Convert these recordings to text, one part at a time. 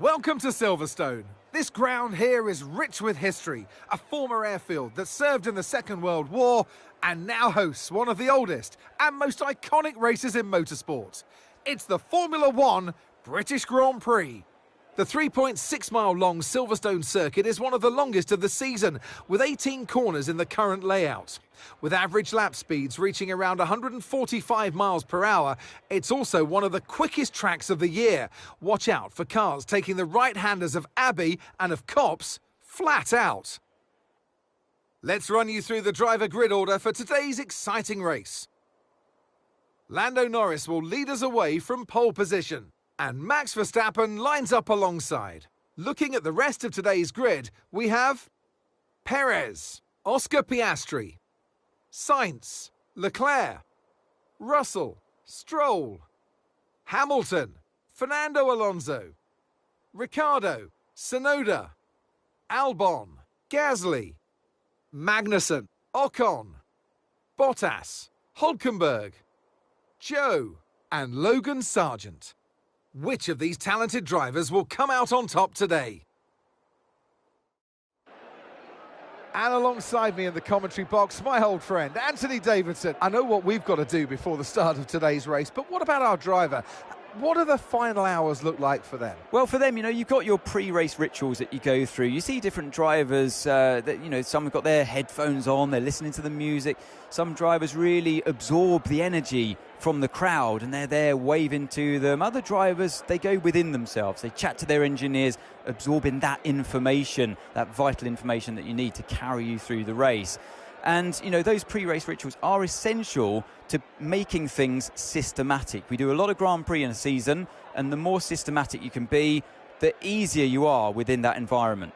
Welcome to Silverstone. This ground here is rich with history, a former airfield that served in the Second World War and now hosts one of the oldest and most iconic races in motorsport. It's the Formula One British Grand Prix. The 3.6-mile-long Silverstone circuit is one of the longest of the season, with 18 corners in the current layout. With average lap speeds reaching around 145 miles per hour, it's also one of the quickest tracks of the year. Watch out for cars taking the right-handers of Abbey and of Copse flat out. Let's run you through the driver grid order for today's exciting race. Lando Norris will lead us away from pole position, and Max Verstappen lines up alongside. Looking at the rest of today's grid, we have Perez, Oscar Piastri, Sainz, Leclerc, Russell, Stroll, Hamilton, Fernando Alonso, Ricciardo, Tsunoda, Albon, Gasly, Magnussen, Ocon, Bottas, Hülkenberg, Joe, and Logan Sargent. Which of these talented drivers will come out on top today? And alongside me in the commentary box, my old friend, Anthony Davidson. I know what we've got to do before the start of today's race, but what about our driver? What do the final hours look like for them? Well, for them, you've got your pre-race rituals that you go through. You see different drivers some have got their headphones on, they're listening to the music. Some drivers really absorb the energy from the crowd and they're there waving to them. Other drivers, they go within themselves. They chat to their engineers, absorbing that information, that vital information that you need to carry you through the race. And, those pre-race rituals are essential to making things systematic. We do a lot of Grand Prix in a season, and the more systematic you can be, the easier you are within that environment.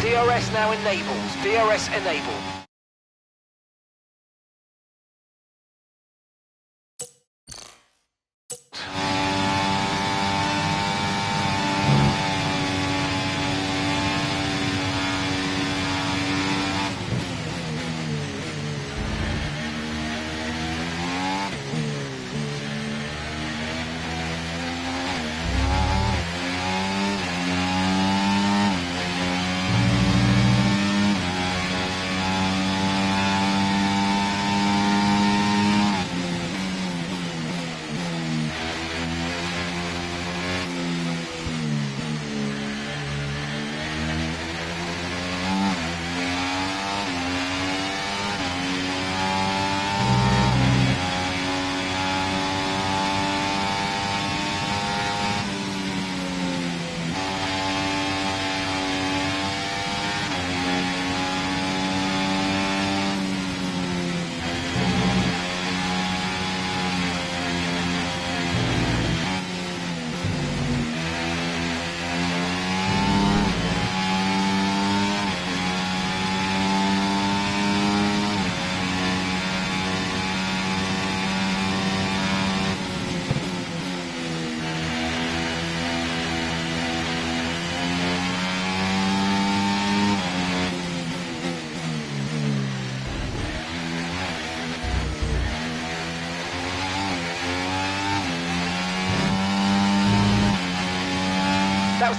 DRS now enabled. DRS enabled.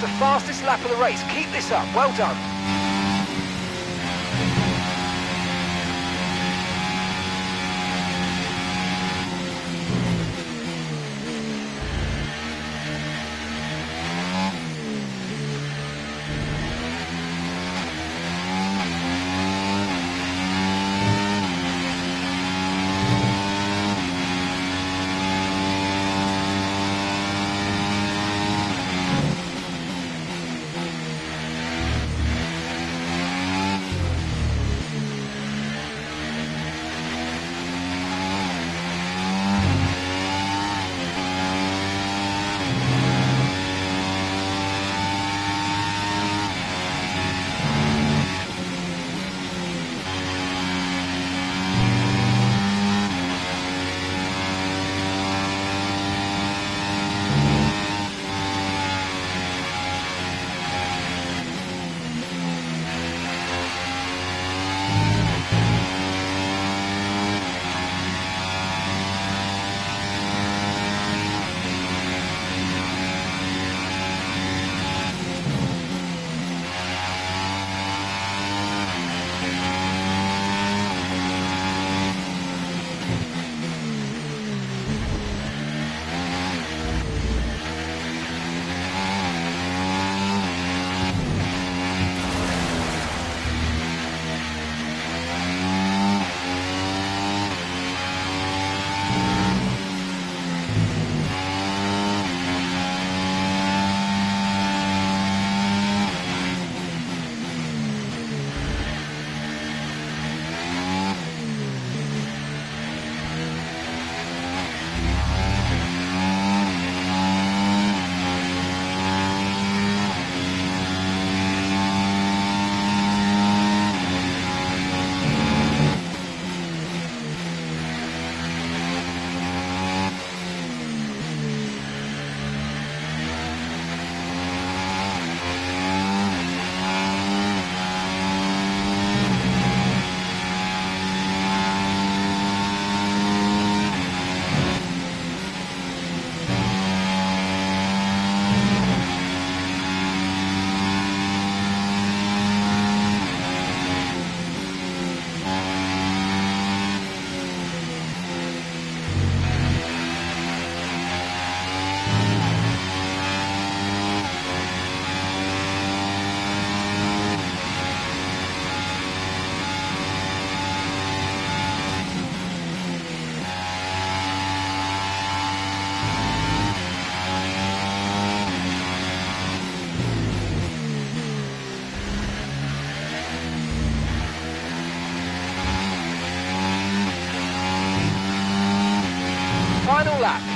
the fastest lap of the race. Keep this up. Well done.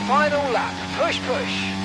Final lap. Push, push.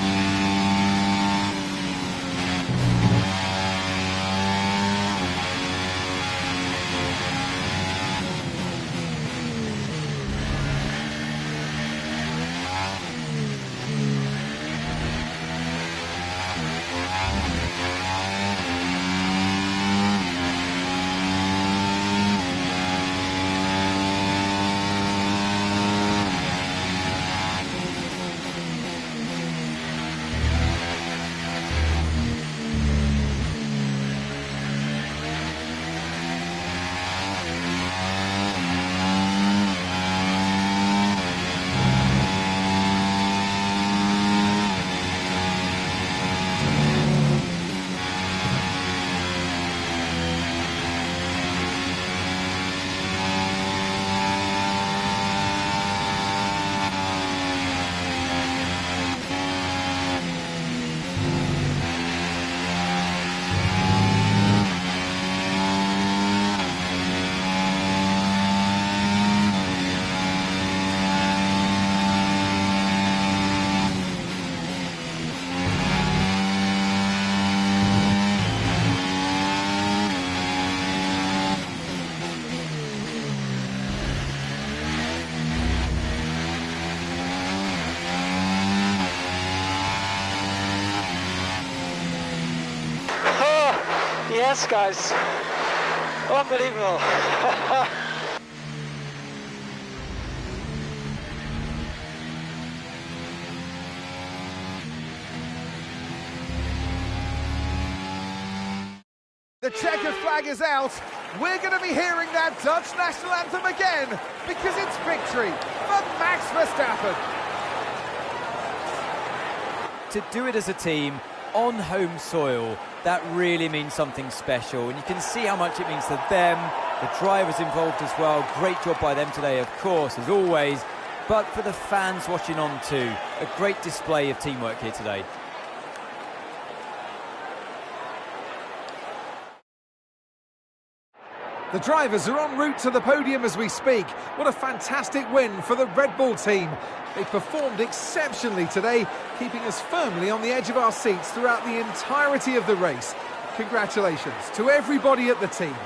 Yes, guys. Unbelievable. the checkered flag is out, we're going to be hearing that Dutch national anthem again, because it's victory for Max Verstappen. To do it as a team on home soil, that really means something special, and you can see how much it means to them, the drivers involved as well. Great job by them today, of course, as always, but for the fans watching on too, a great display of teamwork here today. The drivers are en route to the podium as we speak. What a fantastic win for the Red Bull team. They performed exceptionally today, keeping us firmly on the edge of our seats throughout the entirety of the race. Congratulations to everybody at the team.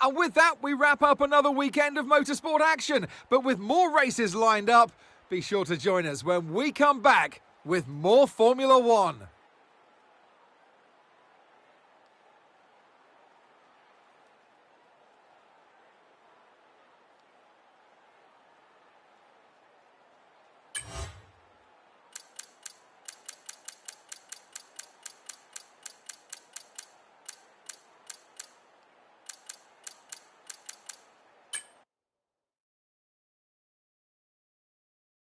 And with that, we wrap up another weekend of motorsport action. But with more races lined up, be sure to join us when we come back with more Formula One.